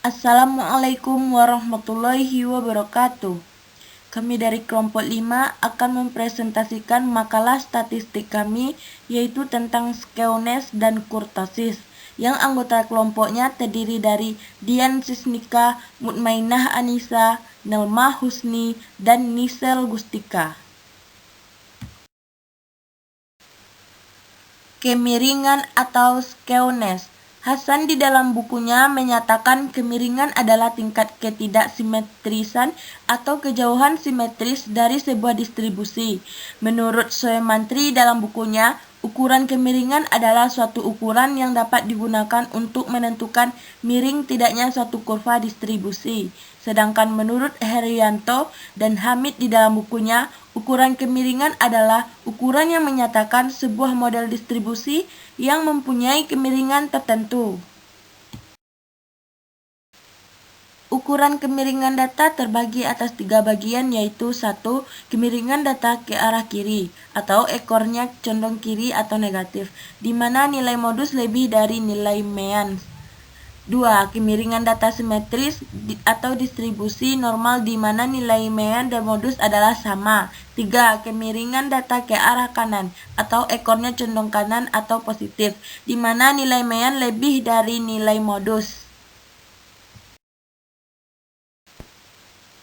Assalamualaikum warahmatullahi wabarakatuh. Kami dari kelompok 5 akan mempresentasikan makalah statistik kami, yaitu tentang skewness dan kurtosis, yang anggota kelompoknya terdiri dari Dian Sisnika, Mutmainah Anissa, Nelma Husni, dan Nisel Gustika. Kemiringan atau skewness. Hasan di dalam bukunya menyatakan kemiringan adalah tingkat ketidaksimetrisan atau kejauhan simetris dari sebuah distribusi. Menurut Soemantri dalam bukunya, ukuran kemiringan adalah suatu ukuran yang dapat digunakan untuk menentukan miring tidaknya suatu kurva distribusi. Sedangkan menurut Herianto dan Hamid di dalam bukunya, ukuran kemiringan adalah ukuran yang menyatakan sebuah model distribusi yang mempunyai kemiringan tertentu. Ukuran kemiringan data terbagi atas 3 bagian, yaitu 1. Kemiringan data ke arah kiri atau ekornya condong kiri atau negatif, di mana nilai modus lebih dari nilai mean. 2. Kemiringan data simetris atau distribusi normal di mana nilai mean dan modus adalah sama. 3. Kemiringan data ke arah kanan atau ekornya condong kanan atau positif, di mana nilai mean lebih dari nilai modus.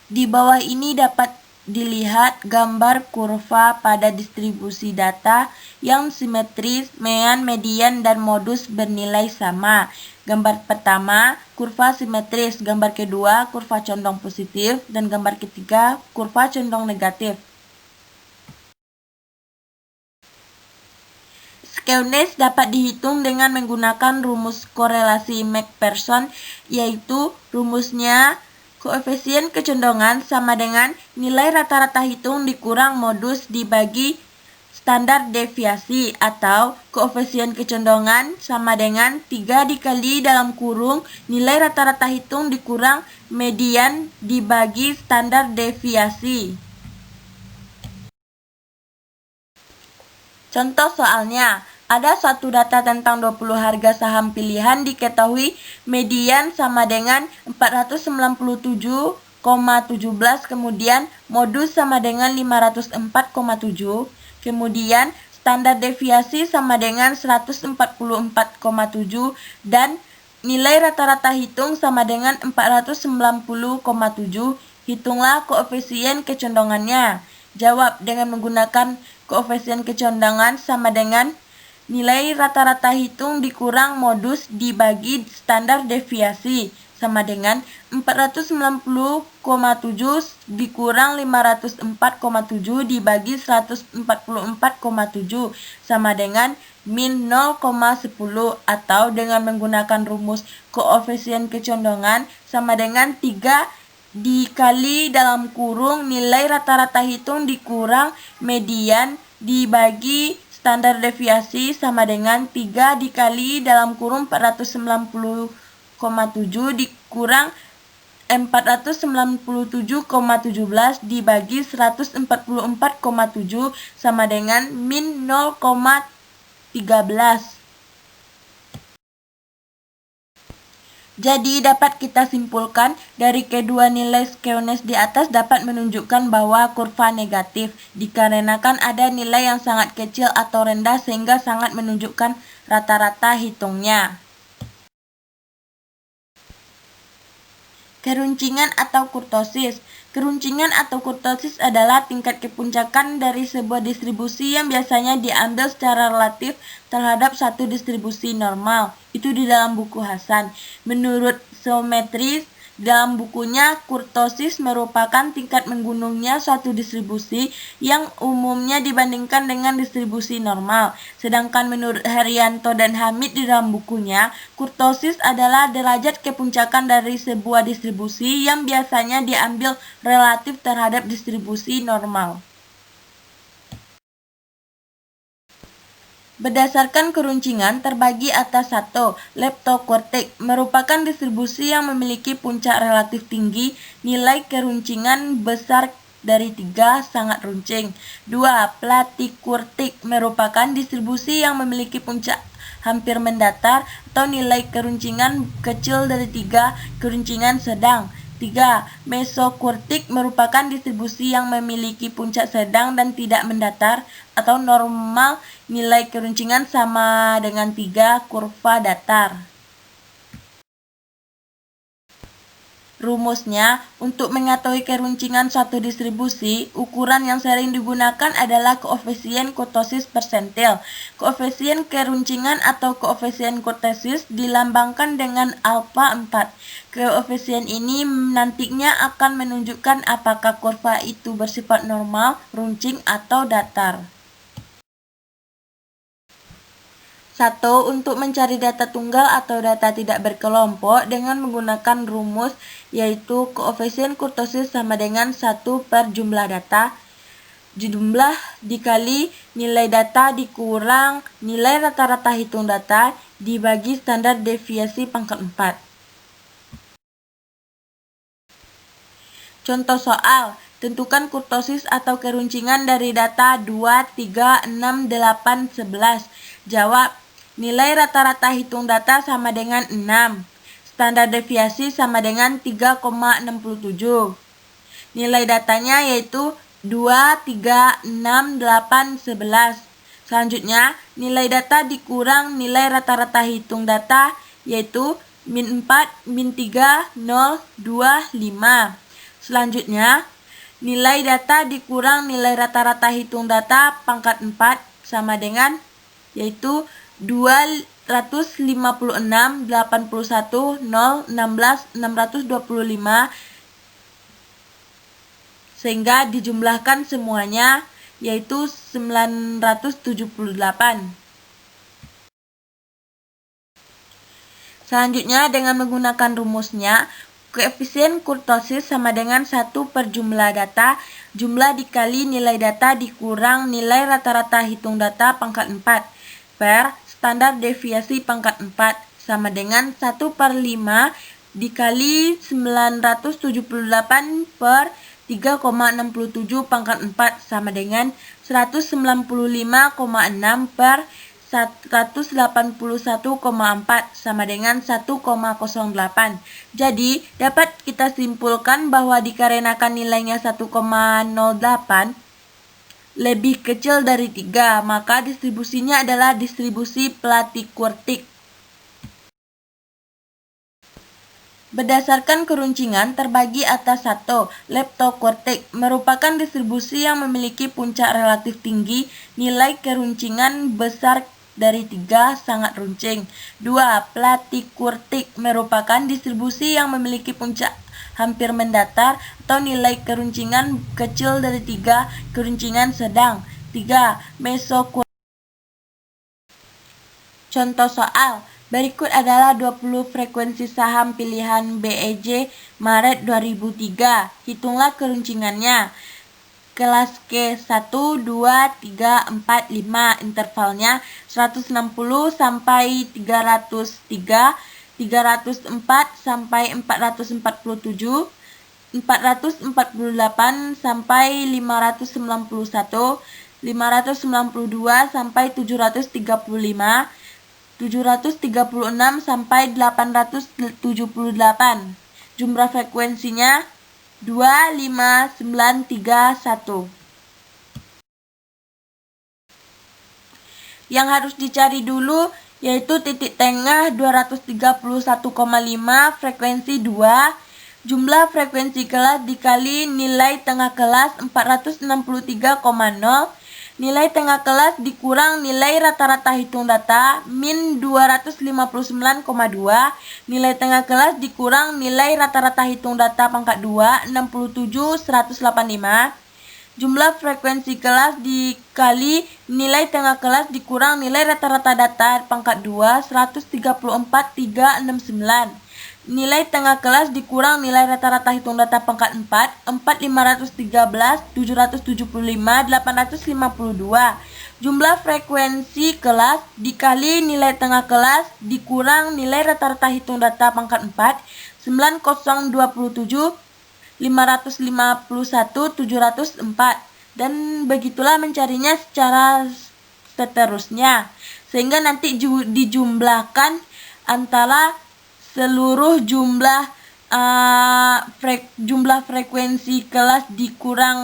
Di bawah ini dapat dilihat gambar kurva pada distribusi data yang simetris, mean, median, dan modus bernilai sama. Gambar pertama, kurva simetris. Gambar kedua, kurva condong positif. Dan gambar ketiga, kurva condong negatif. Skewness dapat dihitung dengan menggunakan rumus korelasi McPherson, yaitu rumusnya koefisien kecondongan sama dengan nilai rata-rata hitung dikurang modus dibagi standar deviasi, atau koefisien kecondongan sama dengan 3 dikali dalam kurung nilai rata-rata hitung dikurang median dibagi standar deviasi. Contoh soalnya, ada suatu data tentang 20 harga saham pilihan diketahui median sama dengan 497,17, kemudian modus sama dengan 504,7, kemudian standar deviasi sama dengan 144,7, dan nilai rata-rata hitung sama dengan 490,7. Hitunglah koefisien kecondongannya. Jawab dengan menggunakan koefisien kecondongan sama dengan nilai rata-rata hitung dikurang modus dibagi standar deviasi sama dengan 490,7 dikurang 504,7 dibagi 144,7 sama dengan min 0,10, atau dengan menggunakan rumus koefisien kecondongan sama dengan 3 dikali dalam kurung nilai rata-rata hitung dikurang median dibagi standar deviasi sama dengan 3 dikali dalam kurung 490,7 dikurang 497,17 dibagi 144,7 sama dengan min 0,13. Jadi dapat kita simpulkan dari kedua nilai skewness di atas dapat menunjukkan bahwa kurva negatif dikarenakan ada nilai yang sangat kecil atau rendah sehingga sangat menunjukkan rata-rata hitungnya. Keruncingan atau kurtosis. Keruncingan atau kurtosis adalah tingkat kepuncakan dari sebuah distribusi yang biasanya diambil secara relatif terhadap satu distribusi normal. Itu di dalam buku Hasan. Menurut Soemantri dalam bukunya, kurtosis merupakan tingkat menggunungnya suatu distribusi yang umumnya dibandingkan dengan distribusi normal. Sedangkan menurut Herianto dan Hamid di dalam bukunya, kurtosis adalah derajat kepuncakan dari sebuah distribusi yang biasanya diambil relatif terhadap distribusi normal. Berdasarkan keruncingan terbagi atas 1. Leptokurtik merupakan distribusi yang memiliki puncak relatif tinggi, nilai keruncingan besar dari 3, sangat runcing. 2. Platikurtik merupakan distribusi yang memiliki puncak hampir mendatar atau nilai keruncingan kecil dari 3 keruncingan sedang. 3. Mesokuartik merupakan distribusi yang memiliki puncak sedang dan tidak mendatar atau normal, nilai keruncingan sama dengan 3 kurva datar. Rumusnya, untuk mengetahui keruncingan suatu distribusi, ukuran yang sering digunakan adalah koefisien kurtosis persentil. Koefisien keruncingan atau koefisien kurtosis dilambangkan dengan alfa 4. Koefisien ini nantinya akan menunjukkan apakah kurva itu bersifat normal, runcing, atau datar. 1. Untuk mencari data tunggal atau data tidak berkelompok dengan menggunakan rumus, yaitu koefisien kurtosis sama dengan 1 per jumlah data. Jumlah dikali nilai data dikurang nilai rata-rata hitung data dibagi standar deviasi pangkat 4. Contoh soal, tentukan kurtosis atau keruncingan dari data 2, 3, 6, 8, 11. Jawab, nilai rata-rata hitung data sama dengan 6. Standar deviasi sama dengan 3,67. Nilai datanya yaitu 2, 3, 6, 8, 11. Selanjutnya, nilai data dikurang nilai rata-rata hitung data yaitu min 4, min 3, 0, 2, 5. Selanjutnya, nilai data dikurang nilai rata-rata hitung data pangkat 4 sama dengan yaitu 256, 81, 0, 16, 625 sehingga dijumlahkan semuanya yaitu 978. Selanjutnya dengan menggunakan rumusnya, koefisien kurtosis sama dengan 1 per jumlah data, jumlah dikali nilai data dikurang nilai rata-rata hitung data pangkat 4, per standar deviasi pangkat 4, sama dengan 1 per 5 dikali 978 per 3,67 pangkat 4, sama dengan 195,6 per 181,4 sama dengan 1,08. Jadi, dapat kita simpulkan bahwa dikarenakan nilainya 1,08 lebih kecil dari 3, maka distribusinya adalah distribusi platikuartik. Berdasarkan keruncingan terbagi atas 1, leptokuartik merupakan distribusi yang memiliki puncak relatif tinggi, nilai keruncingan besar dari 3, sangat runcing. 2. Platikuartik merupakan distribusi yang memiliki puncak hampir mendatar atau nilai keruncingan kecil dari 3, keruncingan sedang. 3. Mesokuartik. Contoh soal, berikut adalah 20 frekuensi saham pilihan BEJ Maret 2003. Hitunglah keruncingannya. Kelas K1, 2, 3, 4, 5. Intervalnya 160 sampai 303, 304 sampai 447, 448 sampai 591, 592 sampai 735, 736 sampai 878. Jumlah frekuensinya 25931. Yang harus dicari dulu yaitu titik tengah 231,5 frekuensi 2. Jumlah frekuensi kelas dikali nilai tengah kelas 463,0. Nilai tengah kelas dikurang nilai rata-rata hitung data min 259,2. Nilai tengah kelas dikurang nilai rata-rata hitung data pangkat 2 67,185. Jumlah frekuensi kelas dikali nilai tengah kelas dikurang nilai rata-rata data pangkat 2 134,369. Nilai tengah kelas dikurang nilai rata-rata hitung data pangkat 4 4,513, 775, 852. Jumlah frekuensi kelas dikali nilai tengah kelas dikurang nilai rata-rata hitung data pangkat 4 9027, 551, 704. Dan begitulah mencarinya secara seterusnya. Sehingga nanti dijumlahkan antara seluruh jumlah frekuensi kelas dikurang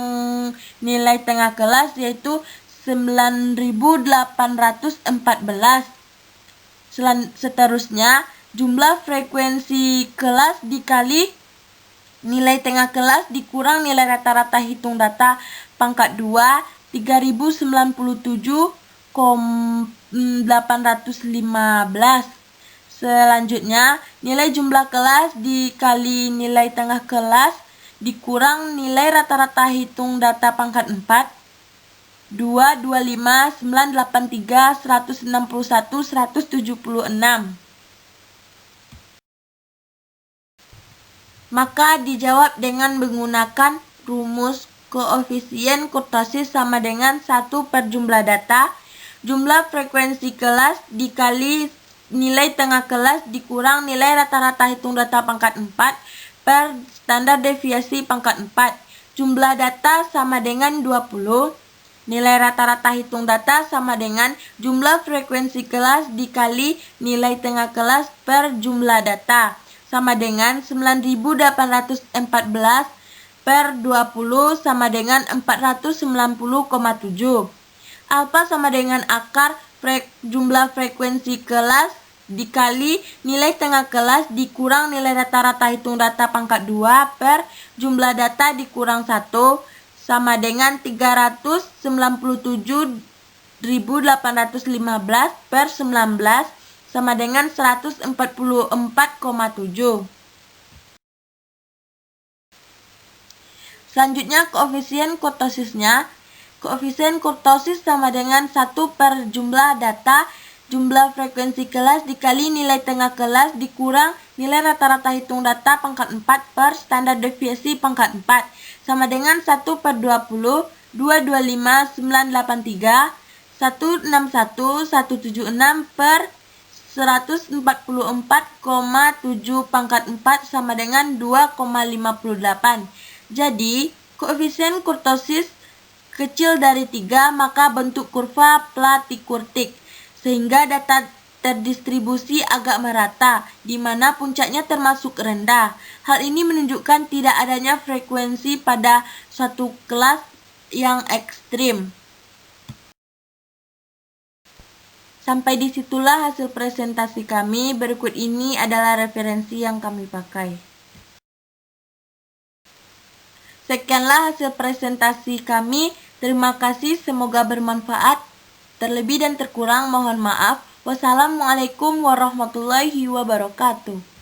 nilai tengah kelas, yaitu 9.814. Seterusnya, jumlah frekuensi kelas dikali nilai tengah kelas dikurang nilai rata-rata hitung data pangkat 2, 3097,815. Selanjutnya, nilai jumlah kelas dikali nilai tengah kelas dikurang nilai rata-rata hitung data pangkat 4, 225, 983, 161, 176. Maka dijawab dengan menggunakan rumus koefisien kurtosis sama dengan 1 per jumlah data, jumlah frekuensi kelas dikali nilai tengah kelas dikurang nilai rata-rata hitung data pangkat 4 per standar deviasi pangkat 4. Jumlah data sama dengan 20. Nilai rata-rata hitung data sama dengan jumlah frekuensi kelas dikali nilai tengah kelas per jumlah data, sama dengan 9.814 per 20 sama dengan 490,7. Alfa sama dengan akar jumlah frekuensi kelas dikali nilai tengah kelas dikurang nilai rata-rata hitung data pangkat 2 per jumlah data dikurang 1, sama dengan 397.815 per 19 sama dengan 144,7. Selanjutnya koefisien kurtosisnya. Koefisien kurtosis sama dengan 1 per jumlah data, jumlah frekuensi kelas dikali nilai tengah kelas dikurang nilai rata-rata hitung data pangkat 4 per standar deviasi pangkat 4, sama dengan 1 per 20, 225, 983, 161, 176 per 144,7 pangkat 4 sama dengan 2,58. Jadi, koefisien kurtosis kecil dari 3, maka bentuk kurva platy-kurtik, sehingga data terdistribusi agak merata, di mana puncaknya termasuk rendah. Hal ini menunjukkan tidak adanya frekuensi pada suatu kelas yang ekstrim. Sampai disitulah hasil presentasi kami. Berikut ini adalah referensi yang kami pakai. Sekianlah hasil presentasi kami. Terima kasih, semoga bermanfaat. Terlebih dan terkurang mohon maaf. Wassalamualaikum warahmatullahi wabarakatuh.